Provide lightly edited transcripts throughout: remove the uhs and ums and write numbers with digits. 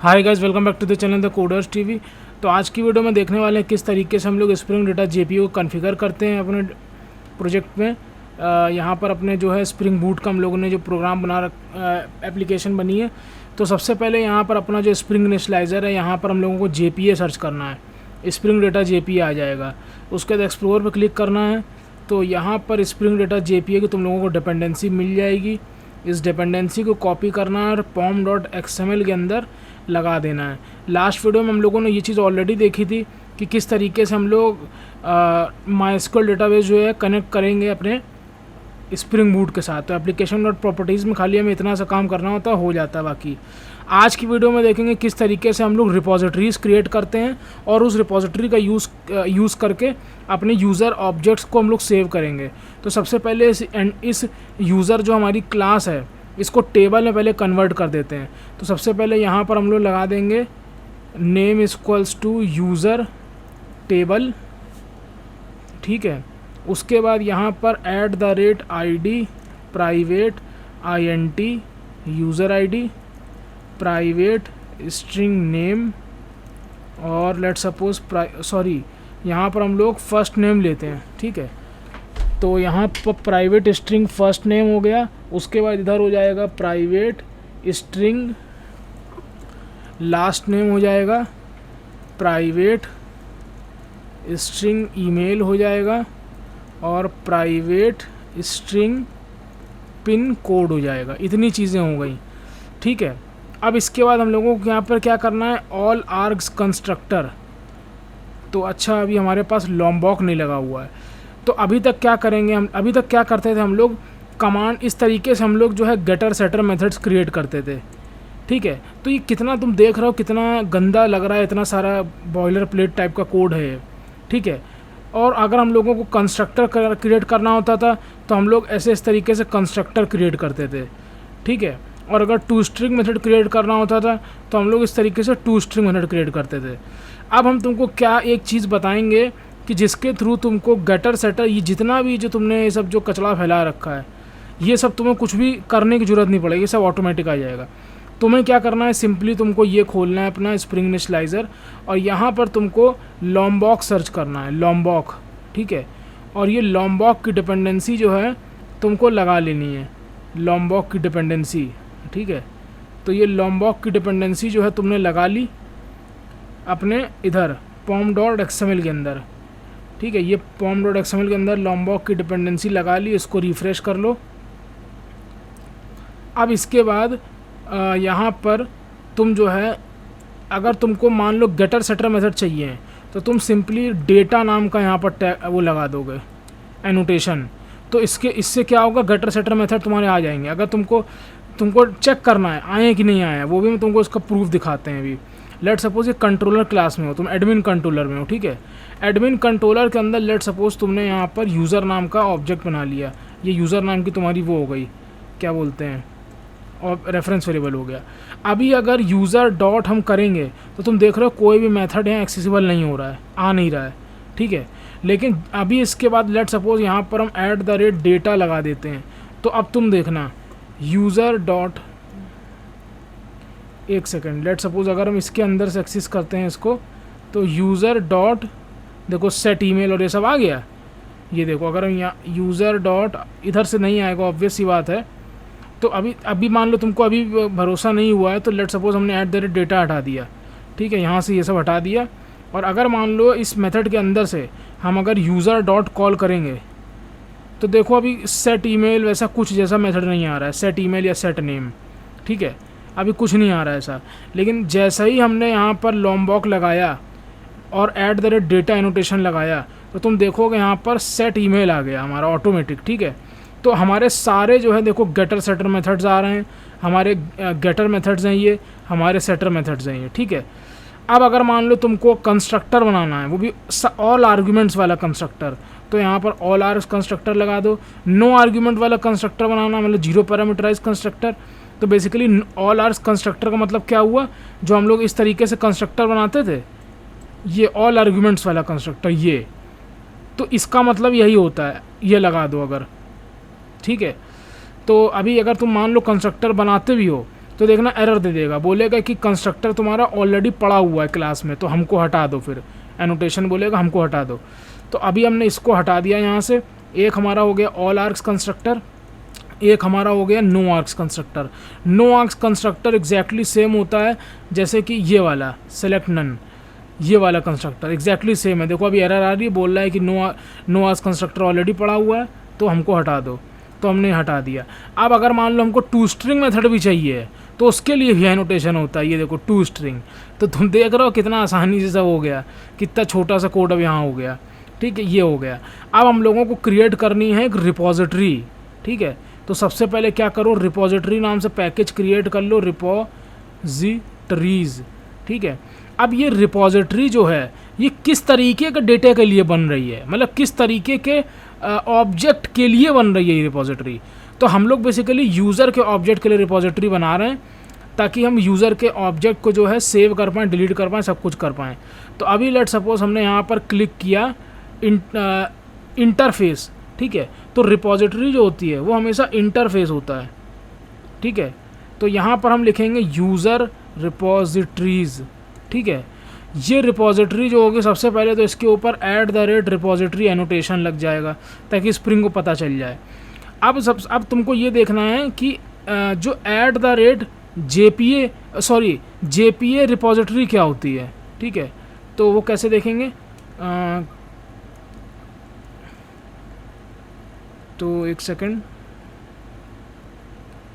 Hi guys, welcome back to the channel the coders TV. तो आज की video में देखने वाले हैं किस तरीके से हम लोग स्प्रिंग डेटा जेपीयू को कॉन्फ़िगर करते हैं अपने प्रोजेक्ट में। यहाँ पर अपने जो है स्प्रिंग बूट का हम लोगों ने जो प्रोग्राम एप्लीकेशन बनी है। तो सबसे पहले यहाँ पर अपना जो स्प्रिंग इनिशियलाइज़र है, यहाँ पर हम लोगों को जेपीए सर्च करना है। स्प्रिंग डेटा जेपीए आ जाएगा, उसके बाद एक्सप्लोर पर क्लिक करना है। तो यहाँ पर स्प्रिंग डेटा जेपीए की तुम लोगों को डिपेंडेंसी मिल जाएगी। इस डिपेंडेंसी को कॉपी करना है और pom.xml के अंदर लगा देना है। लास्ट वीडियो में हम लोगों ने ये चीज़ ऑलरेडी देखी थी कि किस तरीके से हम लोग माइस्क्यूएल डेटाबेस जो है कनेक्ट करेंगे अपने स्प्रिंग बूट के साथ। तो एप्लीकेशन डॉट प्रॉपर्टीज़ में खाली हमें इतना सा काम करना होता है, हो जाता है। बाकी आज की वीडियो में देखेंगे किस तरीके से हम लोग रिपोजिटरीज़ क्रिएट करते हैं और उस रिपोजिटरी का यूज़ करके अपने यूज़र ऑब्जेक्ट्स को हम लोग सेव करेंगे। तो सबसे पहले इस यूज़र जो हमारी क्लास है, इसको टेबल में पहले कन्वर्ट कर देते हैं। तो सबसे पहले यहाँ पर हम लोग लगा देंगे name equals to user table, ठीक है। उसके बाद यहाँ पर @ID private INT user ID private string name और लेट सपोज यहाँ पर हम लोग फर्स्ट नेम लेते हैं, ठीक है। तो यहाँ पर प्राइवेट स्ट्रिंग फर्स्ट नेम हो गया। उसके बाद इधर हो जाएगा प्राइवेट स्ट्रिंग लास्ट नेम हो जाएगा, प्राइवेट स्ट्रिंग ईमेल हो जाएगा और प्राइवेट स्ट्रिंग पिन कोड हो जाएगा। इतनी चीज़ें हो गई, ठीक है। अब इसके बाद हम लोगों को यहाँ पर क्या करना है, ऑल आर्ग्स कंस्ट्रक्टर। तो अच्छा, अभी हमारे पास लॉम्बॉक नहीं लगा हुआ है। तो अभी तक क्या करेंगे हम, अभी तक क्या करते थे हम लोग, कमांड इस तरीके से हम लोग जो है गेटर सेटर मेथड्स क्रिएट करते थे, ठीक है। तो ये कितना तुम देख रहे हो कितना गंदा लग रहा है, इतना सारा बॉयलर प्लेट टाइप का कोड है, ठीक है। और अगर हम लोगों को कंस्ट्रक्टर क्रिएट करना होता था तो हम लोग ऐसे इस तरीके से कंस्ट्रक्टर क्रिएट करते थे, ठीक है। और अगर टू स्ट्रिंग मेथड क्रिएट करना होता था तो हम लोग इस तरीके से टू स्ट्रिंग मेथड क्रिएट करते थे। अब हम तुमको क्या एक चीज़ बताएंगे कि जिसके थ्रू तुमको गेटर सेटर, ये जितना भी जो तुमने ये सब जो कचरा फैला रखा है, ये सब तुम्हें कुछ भी करने की ज़रूरत नहीं पड़ेगी, सब ऑटोमेटिक आ जाएगा। तुम्हें क्या करना है, सिंपली तुमको ये खोलना है अपना स्प्रिंग इनिशियलाइज़र और यहाँ पर तुमको लॉम्बॉक सर्च करना है, लॉम्बॉक, ठीक है। और ये लॉम्बॉक की डिपेंडेंसी जो है तुमको लगा लेनी है, लॉम्बॉक की डिपेंडेंसी, ठीक है। तो ये लॉम्बॉक की डिपेंडेंसी जो है तुमने लगा ली अपने इधर pom.xml के अंदर, ठीक है। ये pom.xml के अंदर लॉम्बॉक की डिपेंडेंसी लगा ली। इसको रिफ़्रेश कर लो। अब इसके बाद यहाँ पर तुम जो है, अगर तुमको मान लो गेटर सेटर मेथड चाहिए तो तुम सिंपली डेटा नाम का यहाँ पर वो लगा दोगे एनोटेशन। तो इससे क्या होगा, गेटर सेटर मेथड तुम्हारे आ जाएंगे। अगर तुमको चेक करना है आए कि नहीं आए, वो भी तुमको इसका प्रूफ दिखाते हैं अभी। लेट सपोज ये कंट्रोलर क्लास में हो, तुम एडमिन कंट्रोलर में हो, ठीक है। एडमिन कंट्रोलर के अंदर लेट सपोज तुमने यहाँ पर यूज़र नाम का ऑब्जेक्ट बना लिया। ये यूज़र नाम की तुम्हारी वो हो गई, क्या बोलते हैं, और रेफरेंस वेरिएबल हो गया। अभी अगर यूज़र डॉट हम करेंगे तो तुम देख रहे हो कोई भी मेथड यहाँ एक्सेसिबल नहीं हो रहा है, आ नहीं रहा है, ठीक है। लेकिन अभी इसके बाद लेट सपोज यहाँ पर हम @data लगा देते हैं। तो अब तुम देखना यूज़र डॉट, एक सेकेंड, लेट सपोज अगर हम इसके अंदर से एक्सेस करते हैं इसको, तो यूज़र डॉट देखो सेट ईमेल और ये सब आ गया। ये देखो, अगर हम यहाँ यूज़र डॉट इधर से नहीं आएगा, ऑब्वियस सी बात है। तो अभी मान लो तुमको अभी भरोसा नहीं हुआ है तो लेट सपोज हमने @data हटा दिया, ठीक है। यहाँ से ये सब हटा दिया। और अगर मान लो इस मेथड के अंदर से हम अगर यूज़र डॉट कॉल करेंगे तो देखो अभी सेट ईमेल वैसा कुछ जैसा मेथड नहीं आ रहा है, सेट ईमेल या सेट नेम, ठीक है। अभी कुछ नहीं आ रहा है ऐसा। लेकिन जैसा ही हमने यहाँ पर लॉम्बॉक लगाया और @data एनोटेशन लगाया तो तुम देखोगे यहाँ पर सेट ईमेल आ गया हमारा ऑटोमेटिक, ठीक है। तो हमारे सारे जो है देखो गेटर सेटर मेथड्स आ रहे हैं, हमारे गेटर मेथड्स हैं ये, हमारे सेटर मेथड्स हैं ये, ठीक है। अब अगर मान लो तुमको कंस्ट्रक्टर बनाना है, वो भी ऑल आर्ग्यूमेंट्स वाला कंस्ट्रक्टर, तो यहाँ पर ऑल आर्ग्स कंस्ट्रक्टर लगा दो। नो आर्ग्यूमेंट वाला कंस्ट्रक्टर बनाना, मतलब जीरो पैरामीटराइज कंस्ट्रक्टर, तो बेसिकली ऑल आर्ग्स कंस्ट्रक्टर का मतलब क्या हुआ, जो हम लोग इस तरीके से कंस्ट्रक्टर बनाते थे, ये ऑल आर्ग्यूमेंट्स वाला कंस्ट्रक्टर, ये तो इसका मतलब यही होता है, ये लगा दो अगर, ठीक है। तो अभी अगर तुम मान लो कंस्ट्रक्टर बनाते भी हो तो देखना एरर दे देगा, बोलेगा कि कंस्ट्रक्टर तुम्हारा ऑलरेडी पड़ा हुआ है क्लास में, तो हमको हटा दो, फिर एनोटेशन बोलेगा हमको हटा दो। तो अभी हमने इसको हटा दिया यहाँ से। एक हमारा हो गया ऑल आर्क्स कंस्ट्रक्टर, एक हमारा हो गया no args constructor. No args constructor exactly same होता है जैसे कि ये वाला सेलेक्ट नन, ये वाला कंस्ट्रक्टर एग्जैक्टली सेम है। देखो अभी एरर आ रही है, बोल रहा है कि नो आर्क्स कंस्ट्रक्टर ऑलरेडी पड़ा हुआ है तो हमको हटा दो, तो हमने हटा दिया। अब अगर मान लो हमको टू स्ट्रिंग मेथड भी चाहिए तो उसके लिए भी एनोटेशन होता है, ये देखो टू स्ट्रिंग। तो तुम देख रहे हो कितना आसानी से सब हो गया, कितना छोटा सा कोड अब यहाँ हो गया। ठीक है, ये हो गया। अब हम लोगों को क्रिएट करनी है एक रिपोजिटरी। ठीक है, तो सबसे पहले क्या करो, रिपोजिटरी नाम से पैकेज क्रिएट कर लो, रिपोजिटरीज। ठीक है, अब ये रिपोजिटरी जो है ये किस तरीके के डेटा के लिए बन रही है, मतलब किस तरीके के ऑब्जेक्ट के लिए बन रही है ये रिपोजिटरी। तो हम लोग बेसिकली यूज़र के ऑब्जेक्ट के लिए रिपोजिटरी बना रहे हैं ताकि हम यूज़र के ऑब्जेक्ट को जो है सेव कर पाएँ, डिलीट कर पाएँ, सब कुछ कर पाएँ। तो अभी लेट सपोज हमने यहाँ पर क्लिक किया इंटरफेस। ठीक है, तो रिपोजिटरी जो होती है वो हमेशा इंटरफेस होता है। ठीक है, तो यहाँ पर हम लिखेंगे यूज़र रिपोजिटरीज। ठीक है, ये रिपोजिटरी जो होगी सबसे पहले तो इसके ऊपर @रिपोजिटरी एनोटेशन लग जाएगा ताकि स्प्रिंग को पता चल जाए। अब तुमको ये देखना है कि जो JPA रिपोजिटरी क्या होती है। ठीक है, तो वो कैसे देखेंगे, तो एक सेकंड,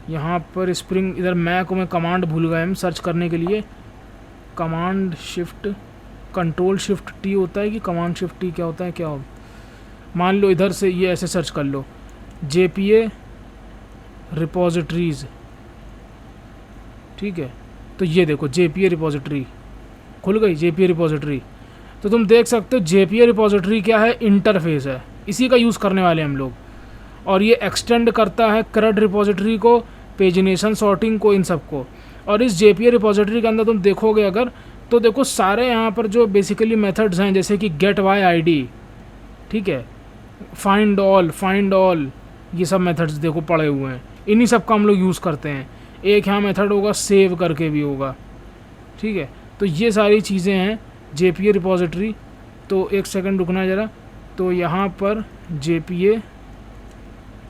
यहाँ पर स्प्रिंग, इधर मैं कमांड भूल गए हम सर्च करने के लिए। Command shift control shift T होता है कि कमांड शिफ्ट टी क्या होता है, क्या हो, मान लो इधर से ये ऐसे सर्च कर लो JPA रिपोजिटरीज। ठीक है, तो ये देखो JPA रिपोजिटरी खुल गई, JPA रिपोजिटरी। तो तुम देख सकते हो JPA रिपोजिटरी क्या है, इंटरफेस है, इसी का यूज़ करने वाले हम लोग। और ये एक्सटेंड करता है CRUD रिपोजिटरी को, पेजिनेशन सॉर्टिंग को, इन सब को। और इस JPA रिपोजिटरी के अंदर तुम देखोगे अगर, तो देखो सारे यहाँ पर जो बेसिकली मेथड्स हैं जैसे कि गेट वाई ID, ठीक है, फाइंड ऑल, ये सब मेथड्स देखो पड़े हुए हैं, इन्हीं सब का हम लोग यूज़ करते हैं। एक यहाँ मेथड होगा सेव करके भी होगा। ठीक है, तो ये सारी चीज़ें हैं JPA रिपोजिटरी। तो एक सेकंड रुकना ज़रा, तो यहाँ पर JPA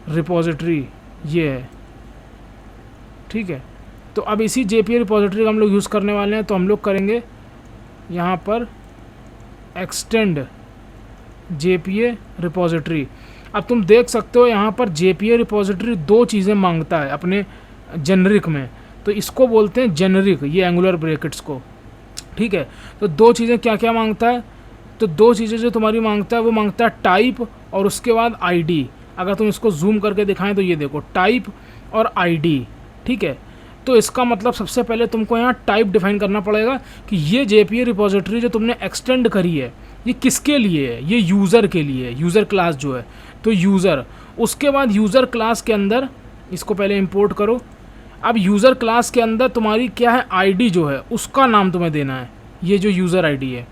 रिपोजिटरी ये है। ठीक है, तो अब इसी JPA रिपोजिटरी का हम लोग यूज़ करने वाले हैं। तो हम लोग करेंगे यहाँ पर एक्सटेंड JPA रिपोजिटरी। अब तुम देख सकते हो यहाँ पर JPA रिपोजिटरी दो चीज़ें मांगता है अपने जेनरिक में, तो इसको बोलते हैं जेनरिक, ये एंगुलर ब्रैकेट्स को। ठीक है, तो दो चीज़ें क्या क्या मांगता है, तो दो चीज़ें जो तुम्हारी मांगता है वो मांगता है टाइप और उसके बाद ID। अगर तुम इसको जूम करके दिखाएं तो ये देखो टाइप और ID। ठीक है, तो इसका मतलब सबसे पहले तुमको यहाँ टाइप डिफाइन करना पड़ेगा कि ये JPA रिपोजिटरी जो तुमने एक्सटेंड करी है ये किसके लिए है, ये यूज़र के लिए है, यूज़र क्लास जो है, तो यूज़र। उसके बाद यूज़र क्लास के अंदर इसको पहले इंपोर्ट करो। अब यूज़र क्लास के अंदर तुम्हारी क्या है, ID जो है उसका नाम तुम्हें देना है, ये जो यूज़र ID है।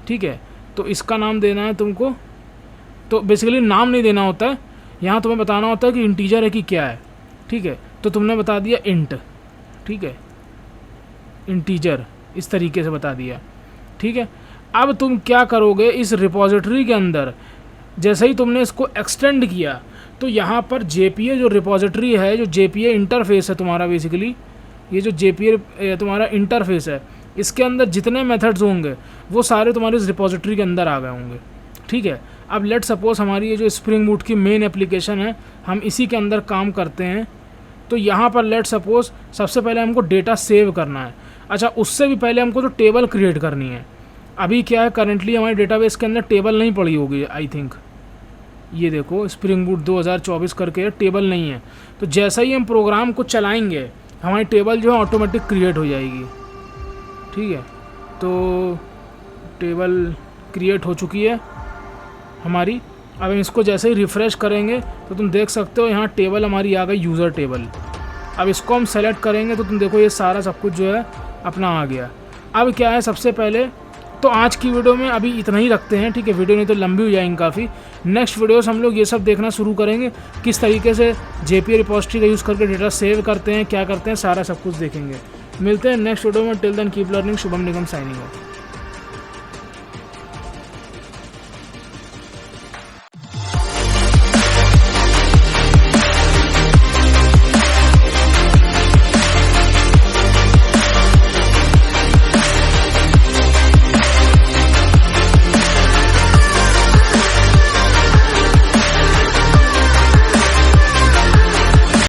ठीक है, तो इसका नाम देना है तुमको। तो बेसिकली नाम नहीं देना होता है, यहाँ तुम्हें बताना होता है कि इंटीजर है कि क्या है। ठीक है, तो तुमने बता दिया इंट। ठीक है, इंटीजर इस तरीके से बता दिया। ठीक है, अब तुम क्या करोगे, इस रिपोजिटरी के अंदर जैसे ही तुमने इसको एक्सटेंड किया तो यहाँ पर JPA जो रिपोजिटरी है, जो JPA इंटरफेस है तुम्हारा, बेसिकली ये जो JPA तुम्हारा इंटरफेस है, इसके अंदर जितने मेथड्स होंगे वो सारे तुम्हारे इस रिपोजिटरी के अंदर आ गए होंगे। ठीक है, अब लेट सपोज हमारी ये जो स्प्रिंग बूट की मेन एप्लीकेशन है हम इसी के अंदर काम करते हैं। तो यहाँ पर लेट सपोज सबसे पहले हमको डेटा सेव करना है। अच्छा, उससे भी पहले हमको तो टेबल क्रिएट करनी है। अभी क्या है, करेंटली हमारे डेटाबेस के अंदर टेबल नहीं पड़ी होगी आई थिंक, ये देखो स्प्रिंग बूट 2024 करके टेबल नहीं है। तो जैसा ही हम प्रोग्राम को चलाएंगे हमारी टेबल जो है ऑटोमेटिक क्रिएट हो जाएगी। ठीक है, तो टेबल क्रिएट हो चुकी है हमारी। अब हम इसको जैसे ही रिफ़्रेश करेंगे तो तुम देख सकते हो यहाँ टेबल हमारी आ गई, यूज़र टेबल। अब इसको हम सेलेक्ट करेंगे तो तुम देखो ये सारा सब कुछ जो है अपना आ गया। अब क्या है, सबसे पहले तो आज की वीडियो में अभी इतना ही रखते हैं, ठीक है। वीडियो नहीं तो लंबी हो जाएंगी काफ़ी। नेक्स्ट वीडियोस हम लोग ये सब देखना शुरू करेंगे, किस तरीके से JPA रिपोजिटरी का यूज़ करके डेटा सेव करते हैं, क्या करते हैं, सारा सब कुछ देखेंगे। मिलते हैं नेक्स्ट वीडियो में। Till then keep learning. Shubham Nigam signing of.